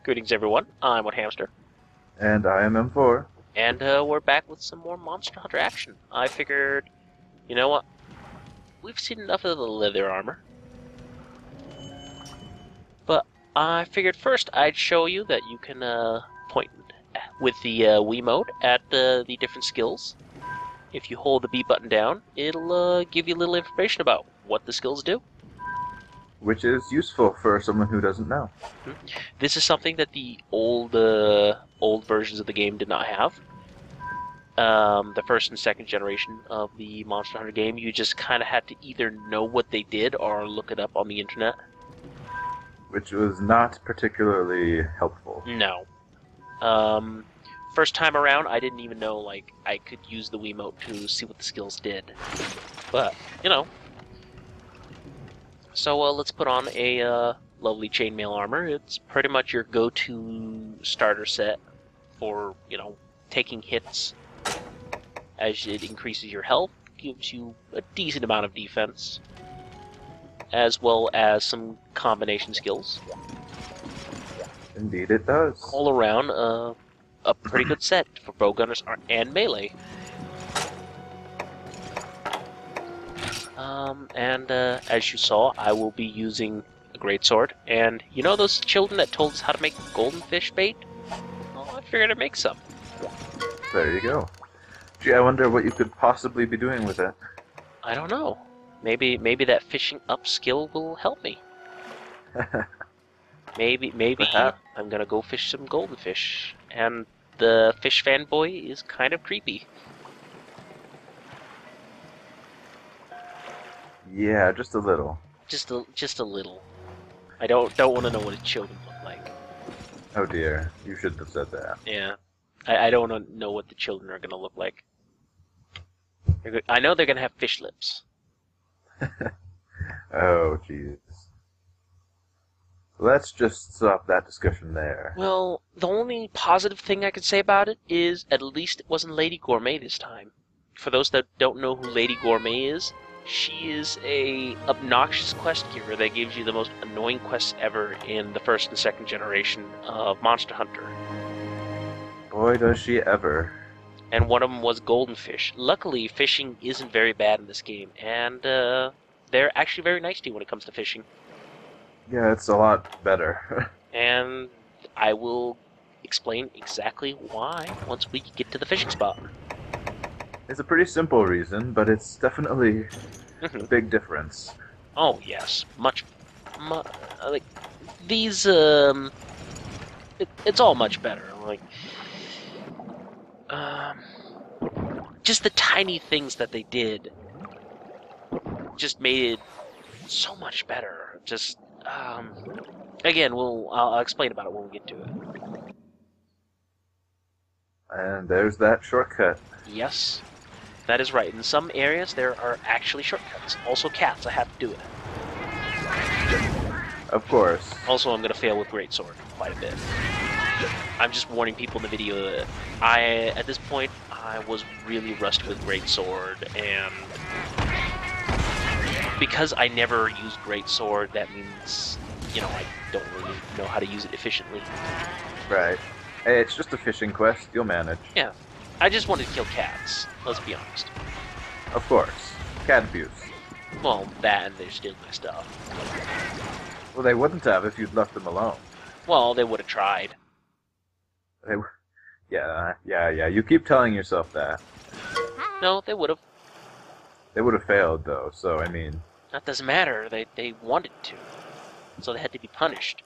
Greetings, everyone. I'm What Hamster, And I am M4. and we're back with some more Monster Hunter action. I figured, you know what? We've seen enough of the leather armor, but I figured first I'd show you that you can point with the Wii mode at the different skills. If you hold the B button down, it'll give you a little information about what the skills do. Which is useful for someone who doesn't know. This is something that the old versions of the game did not have. The first and second generation of the Monster Hunter game, you just kind of had to either know what they did or look it up on the internet. Which was not particularly helpful. No. First time around, I didn't even know I could use the Wiimote to see what the skills did. But So let's put on a lovely chainmail armor. It's pretty much your go-to starter set for taking hits. As it increases your health, gives you a decent amount of defense, as well as some combination skills. Indeed it does. All around, a pretty good set for bowgunners and melee. As you saw, I will be using a greatsword, and you know those children that told us how to make goldenfish bait? Well, I figured I'd make some. There you go. Gee, I wonder what you could possibly be doing with it. I don't know. Maybe that fishing up skill will help me. Maybe Perhaps. I'm gonna go fish some goldenfish. And the fish fanboy is kind of creepy. Yeah, just a little. Just a little. I don't want to know what his children look like. Oh dear, you shouldn't have said that. Yeah. I don't want to know what the children are gonna look like. I know they're gonna have fish lips. Oh jeez. Let's just stop that discussion there. Well, the only positive thing I can say about it is at least it wasn't Lady Gourmet this time. For those that don't know who Lady Gourmet is, she is a obnoxious quest giver that gives you the most annoying quests ever in the first and second generation of Monster Hunter. Boy, does she ever. And one of them was goldenfish. Luckily, fishing isn't very bad in this game, and they're actually very nice to you when it comes to fishing. Yeah, it's a lot better. And I will explain exactly why once we get to the fishing spot. It's a pretty simple reason, but it's definitely a big difference. Oh yes, like these. It's all much better. Um, just the tiny things that they did just made it so much better. Again, I'll explain about it when we get to it. And there's that shortcut. Yes, that is right. In some areas, there are actually shortcuts. Also, cats. I have to do it. Of course. Also, I'm going to fail with greatsword quite a bit. I'm just warning people in the video that at this point, I was really rusty with greatsword, and because I never used greatsword, that means, I don't really know how to use it efficiently. Right. Hey, it's just a fishing quest. You'll manage. Yeah. I just wanted to kill cats, let's be honest. Of course. Cat abuse. Well, that and they're stealing my stuff. Well, they wouldn't have if you'd left them alone. Well, they would have tried. They were... Yeah. You keep telling yourself that. No, they would have. They would have failed, though, so, I mean... That doesn't matter. They wanted to. So they had to be punished.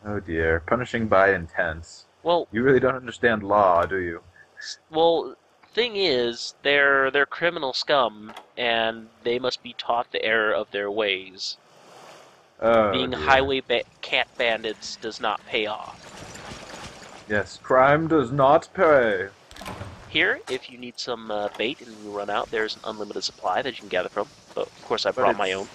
Oh dear. Punishing by intent. Well, You really don't understand law, do you? thing is, they're criminal scum, and they must be taught the error of their ways. Oh, Being dear. highway cat bandits does not pay off. Yes, crime does not pay. Here, if you need some bait and you run out, there's an unlimited supply that you can gather from. But of course, I But brought my own.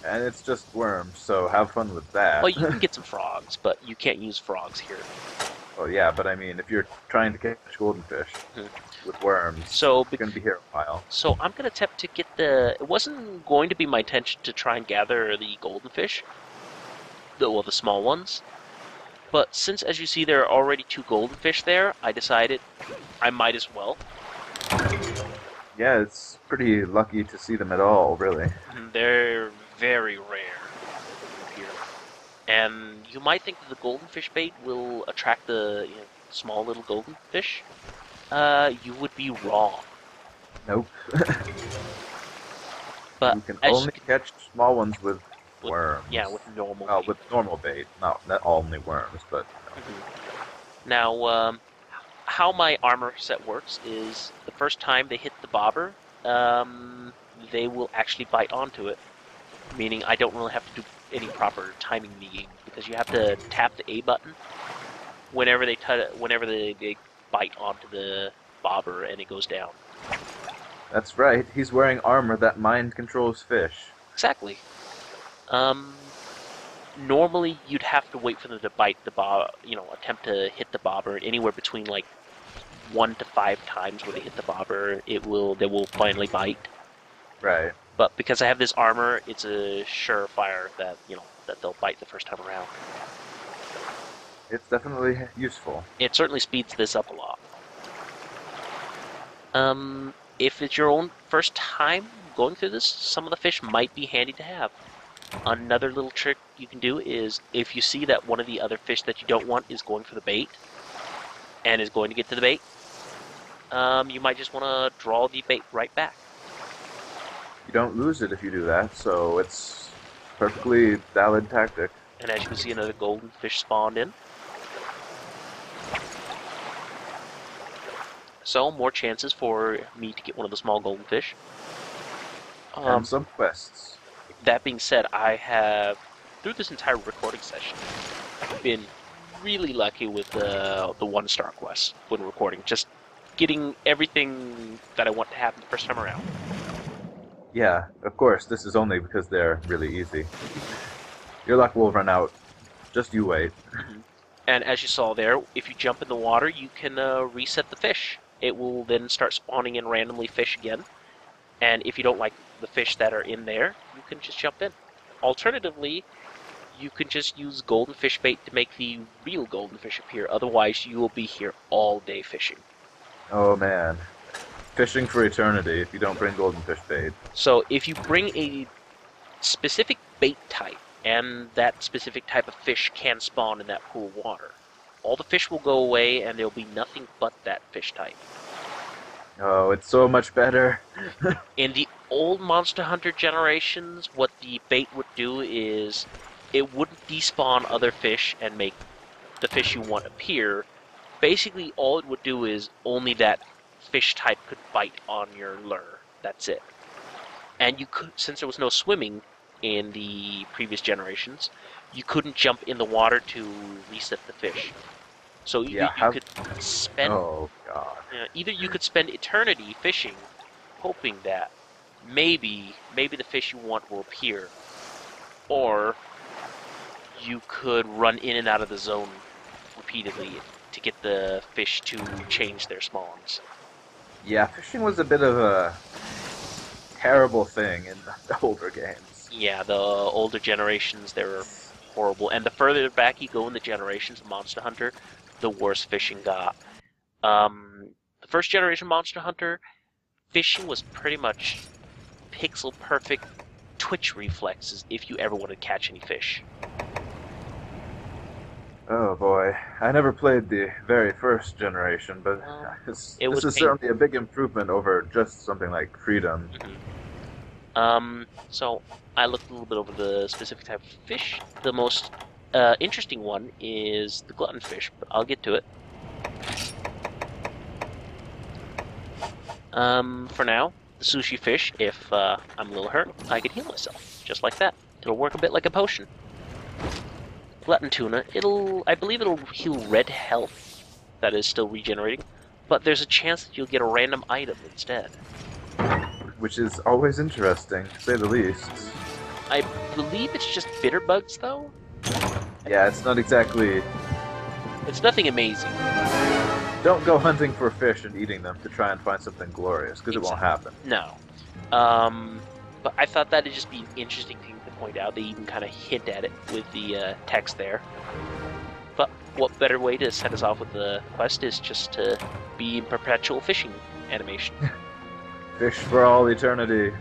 And it's just worms, so have fun with that. Well, you can get some frogs, but you can't use frogs here. Well, yeah, but I mean, if you're trying to catch goldenfish with worms, So, you're going to be here a while. So I'm going to attempt to get the... It wasn't going to be my intention to try and gather the goldenfish. The small ones. But since, as you see, there are already 2 goldenfish there, I decided I might as well. Yeah, it's pretty lucky to see them at all, really. They're very rare here. And you might think that the goldenfish bait will attract the small little goldenfish. You would be wrong. Nope. But You can as only catch small ones with with, worms. yeah, with normal Well, bait. with normal bait, not only worms, but Now, how my armor set works is the first time they hit the bobber, they will actually bite onto it, meaning I don't really have to do any proper timing in the game because you have to tap the A button whenever they bite onto the bobber and it goes down. that's right. He's wearing armor that mind controls fish. Exactly. Normally you'd have to wait for them to bite the attempt to hit the bobber anywhere between like 1 to 5 times where they hit the bobber. They will finally bite. Right. But because I have this armor, it's a surefire that that they'll bite the first time around. It's definitely useful. It certainly speeds this up a lot. If it's your own first time going through this, some of the fish might be handy to have. Another little trick you can do is if you see that one of the other fish that you don't want is going for the bait and is going to get to the bait, you might just want to draw the bait right back. You don't lose it if you do that, so it's perfectly valid tactic. And as you can see, another golden fish spawned in. So, more chances for me to get one of the small golden fish. And some quests. That being said, I have, through this entire recording session, been really lucky with the 1-star quests when recording. Just getting everything that I want to happen the first time around. Yeah, of course, this is only because they're really easy. Your luck will run out. Just you wait. And as you saw there, if you jump in the water, you can reset the fish. It will then start spawning in randomly fish again. And if you don't like the fish that are in there, you can just jump in. Alternatively, you can just use golden fish bait to make the real golden fish appear. Otherwise, you will be here all day fishing. Oh man. Fishing for eternity if you don't bring golden fish bait. So if you bring a specific bait type, and that specific type of fish can spawn in that pool of water, all the fish will go away and there'll be nothing but that fish type. Oh, it's so much better. In the old Monster Hunter generations, what the bait would do is it wouldn't despawn other fish and make the fish you want appear. Basically, all it would do is only that fish type could bite on your lure. That's it. And you could, since there was no swimming in the previous generations, you couldn't jump in the water to reset the fish. So you could spend. Oh god. Either you could spend eternity fishing, hoping that maybe the fish you want will appear, or you could run in and out of the zone repeatedly to get the fish to change their spawns. Yeah, fishing was a bit of a terrible thing in the older games. Yeah, the older generations, they were horrible. And the further back you go in the generations of Monster Hunter, the worse fishing got. The first generation Monster Hunter, fishing was pretty much pixel perfect twitch reflexes if you ever wanted to catch any fish. Oh boy, I never played the very first generation, but this is certainly a big improvement over just something like Freedom. So I looked a little bit over the specific type of fish. The most interesting one is the gluttonfish, but I'll get to it. For now, the sushi fish, if I'm a little hurt, I can heal myself, just like that. It'll work a bit like a potion. Glutton tuna, I believe it'll heal red health that is still regenerating, but there's a chance that you'll get a random item instead. Which is always interesting, to say the least. I believe it's just bitter bugs, though? Yeah, it's not exactly... It's nothing amazing. Don't go hunting for fish and eating them to try and find something glorious, because it won't happen. No. But I thought that'd just be an interesting thing to point out. They even kind of hint at it with the text there. But what better way to set us off with the quest is just to be in perpetual fishing animation. Fish for all eternity.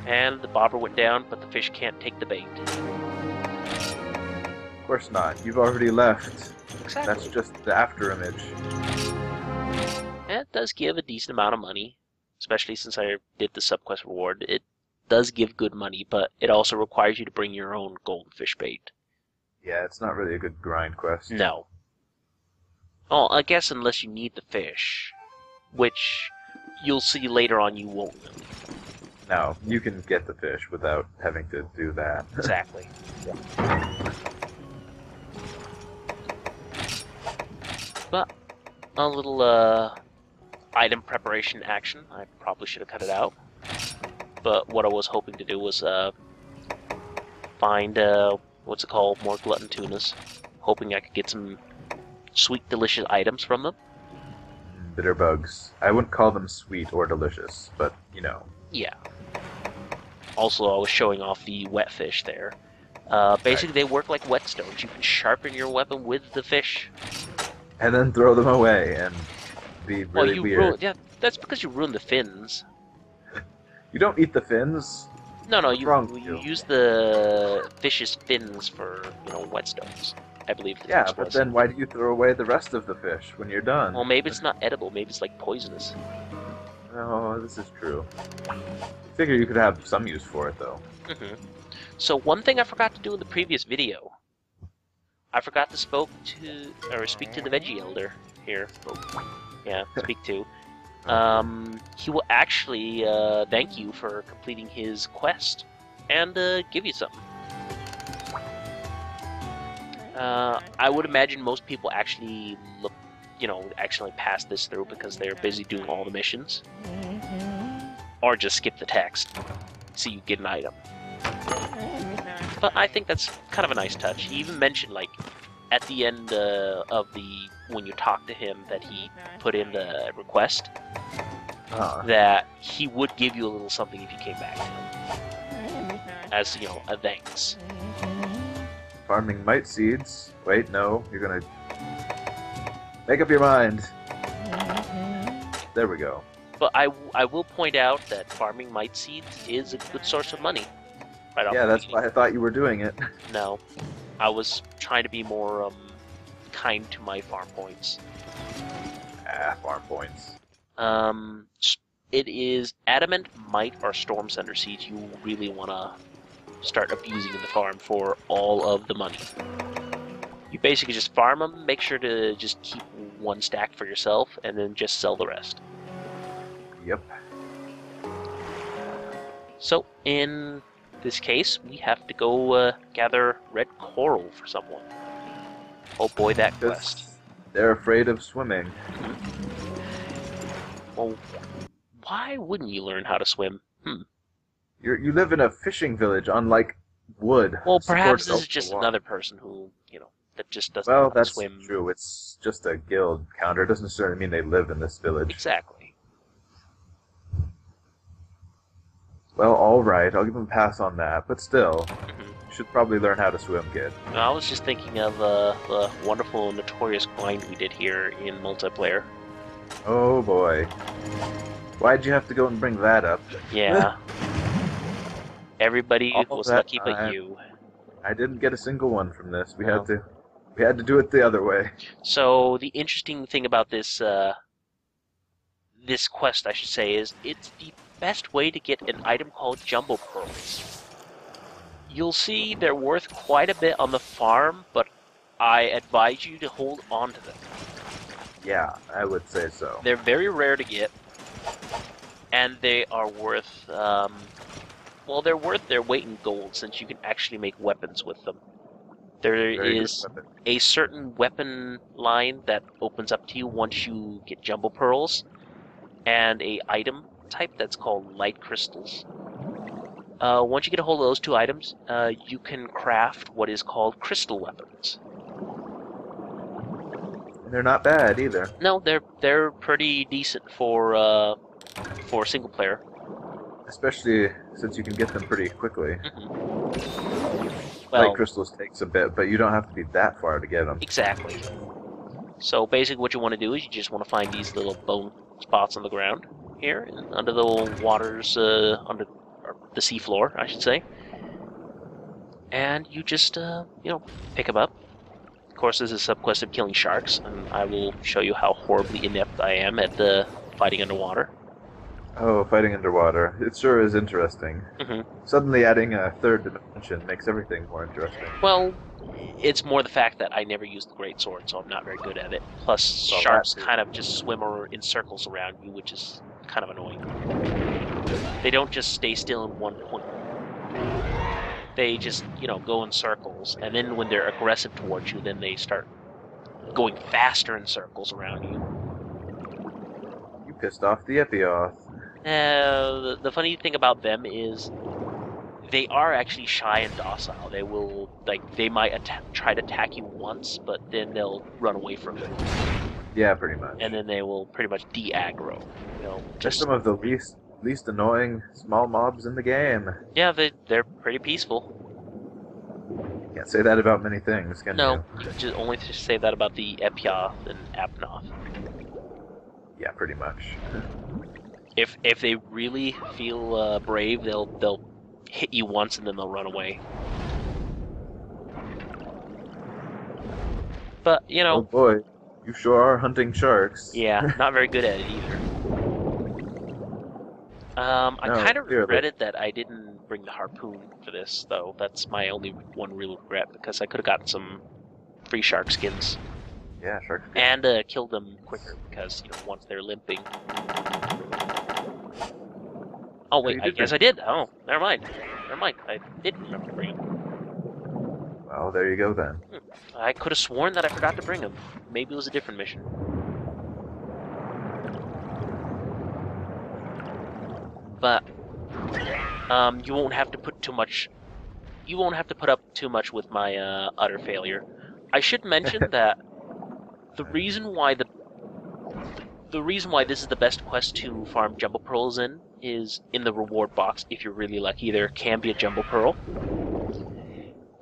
And the bobber went down, but the fish can't take the bait. Of course not. You've already left. Exactly. That's just the after image. And it does give a decent amount of money, especially since I did the subquest reward. It does give good money, but it also requires you to bring your own goldenfish bait. Yeah, it's not really a good grind quest. No. Oh, I guess unless you need the fish, which you'll see later on you won't really. No, you can get the fish without having to do that. Exactly. But a little item preparation action. I probably should have cut it out. But what I was hoping to do was find, what's it called, more glutton tunas. Hoping I could get some sweet, delicious items from them. Bitter bugs. I wouldn't call them sweet or delicious, but, you know. Yeah. Also, I was showing off the wet fish there. Basically, they work like whetstones. You can sharpen your weapon with the fish. And then throw them away and be really weird. Yeah, that's because you ruined the fins. You don't eat the fins. No, you use the fish's fins for, whetstones. I believe. Yeah, but then why do you throw away the rest of the fish when you're done? Well, maybe it's not edible. Maybe it's like poisonous. Oh, this is true. I figure you could have some use for it, though. Mm-hmm. So one thing I forgot to do in the previous video, I forgot to speak to the veggie elder here. Yeah, speak to. He will actually thank you for completing his quest and give you something. I would imagine most people actually actually pass this through because they're busy doing all the missions, or just skip the text so you get an item. But I think that's kind of a nice touch. He even mentioned, like, at the end of when you talk to him, that he put in the request that he would give you a little something if you came back to him, as a thanks. Farming mite seeds. Wait, no, you're gonna make up your mind. There we go. But I will point out that farming mite seeds is a good source of money. Right off yeah, that's why I thought you were doing it. No, I was trying to be more kind to my farm points. Farm points. It is adamant, mite, or storm center seeds you really want to start abusing in the farm for all of the money. You basically just farm them, make sure to just keep one stack for yourself, and then just sell the rest. Yep. So, in this case, we have to go gather red coral for someone. Oh boy, that quest. They're afraid of swimming. Well, why wouldn't you learn how to swim? You live in a fishing village, unlike wood. Well, perhaps this is just another person who, that just doesn't know how to swim. Well, that's true. It's just a guild counter. It doesn't necessarily mean they live in this village. Exactly. Well, alright, I'll give him a pass on that, but still, you should probably learn how to swim, kid. I was just thinking of the wonderful Notorious grind we did here in multiplayer. Oh boy. Why'd you have to go and bring that up? Yeah. Everybody was lucky but you. I didn't get a single one from this. We had to do it the other way. So the interesting thing about this this quest, I should say, is it's the best way to get an item called Jumbo Pearls. You'll see they're worth quite a bit on the farm, but I advise you to hold on to them. Yeah, I would say so. They're very rare to get, and they are worth, they're worth their weight in gold, since you can actually make weapons with them. There is a certain weapon line that opens up to you once you get Jumbo Pearls, and a item type that's called light crystals. Once you get a hold of those two items, you can craft what is called crystal weapons. They're not bad either. No, they're pretty decent for single player. Especially since you can get them pretty quickly. light Well, crystals takes a bit, but you don't have to be that far to get them. exactly. So basically what you want to do is you just want to find these little bone spots on the ground here, under the waters, under or the seafloor, I should say. And you just, pick them up. Of course, this is a subquest of killing sharks, and I will show you how horribly inept I am at fighting underwater. Oh, fighting underwater. It sure is interesting. Suddenly adding a third dimension makes everything more interesting. Well, it's more the fact that I never use the greatsword, so I'm not very good at it. Plus, sharks kind of just swim in circles around you, which is kind of annoying. They don't just stay still in one point. They just, go in circles, and then when they're aggressive towards you, then they start going faster in circles around you. You pissed off the Epioth. The funny thing about them is they are actually shy and docile. They will, they might try to attack you once, but then they'll run away from you. Yeah, pretty much. And then they will pretty much de-aggro. Just some of the least annoying small mobs in the game. Yeah, they're pretty peaceful. Can't say that about many things, can you? No, you can just only say that about the Epioth and Apnoth. Yeah, pretty much. If they really feel brave, they'll hit you once and then they'll run away. But Oh boy, you sure are hunting sharks. Yeah, not very good at it either. I kind of regretted that I didn't bring the harpoon for this, though. That's my only one real regret, because I could have gotten some free shark skins. Yeah, shark skins. And killed them quicker, because, once they're limping. Oh, wait, I guess I did. Oh, never mind. I did remember to bring them. Well, there you go then. I could have sworn that I forgot to bring them. Maybe it was a different mission. But you won't have to put too much. You won't have to put up too much with my utter failure. I should mention that the reason why this is the best quest to farm Jumbo Pearls in is in the reward box. If you're really lucky, there can be a Jumbo Pearl,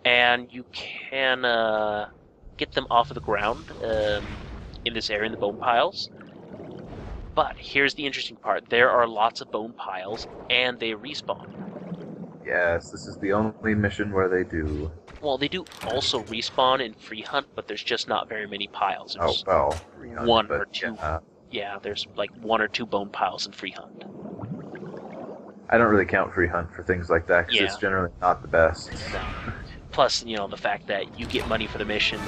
and you can get them off of the ground in this area in the bone piles. But here's the interesting part. There are lots of bone piles, and they respawn. Yes, this is the only mission where they do. Well, they do also respawn in free hunt, but there's just not very many piles. There's one or two. Yeah, there's like one or two bone piles in free hunt. I don't really count free hunt for things like that, because it's generally not the best. No. Plus, the fact that you get money for the mission,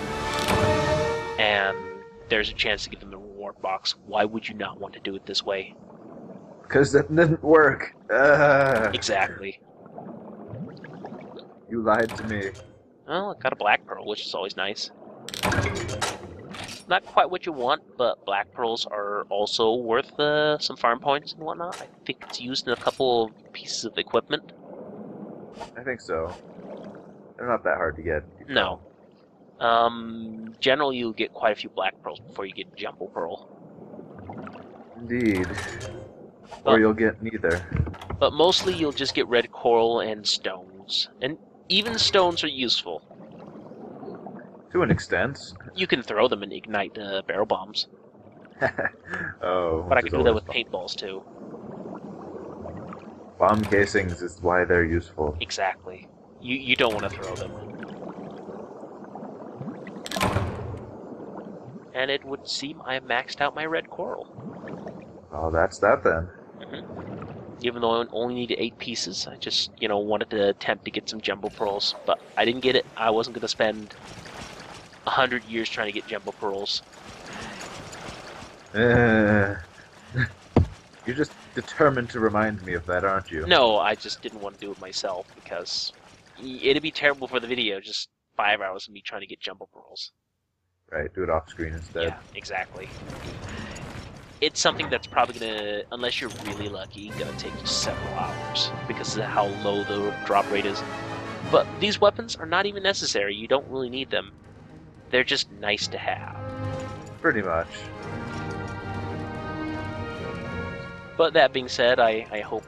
and there's a chance to get them the reward box. Why would you not want to do it this way? Because that didn't work. Exactly. You lied to me. Well, I got a black pearl, which is always nice. Not quite what you want, but black pearls are also worth some farm points and whatnot. I think it's used in a couple of pieces of equipment. I think so. They're not that hard to get. No. Generally, you'll get quite a few black pearls before you get Jumbo Pearl. Indeed. Or you'll get neither. But mostly you'll just get red coral and stones. And even stones are useful. To an extent. You can throw them and ignite barrel bombs. Oh. But I can do that with paintballs too. Bomb casings is why they're useful. Exactly. You don't want to throw them. And it would seem I maxed out my red coral. Oh, that's that then. Even though I only needed 8 pieces, I just, wanted to attempt to get some Jumbo Pearls. But I didn't get it. I wasn't going to spend 100 years trying to get Jumbo Pearls. You're just determined to remind me of that, aren't you? No, I just didn't want to do it myself, because it'd be terrible for the video, just 5 hours of me trying to get Jumbo Pearls. Right, do it off screen instead. Yeah, exactly. It's something that's probably gonna, unless you're really lucky, gonna take you several hours, because of how low the drop rate is. But these weapons are not even necessary, you don't really need them. They're just nice to have. Pretty much. But that being said, I hope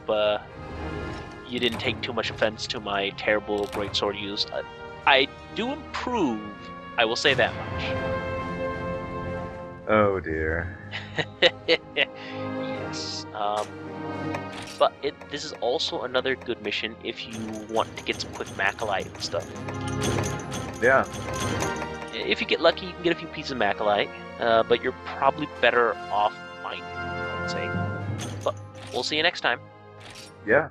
you didn't take too much offense to my terrible greatsword use. do improve. I will say that much. Oh dear. Yes. But this is also another good mission if you want to get some quick Macalite and stuff. Yeah. If you get lucky, you can get a few pieces of Macalite, but you're probably better off mining, I would say. But we'll see you next time. Yeah.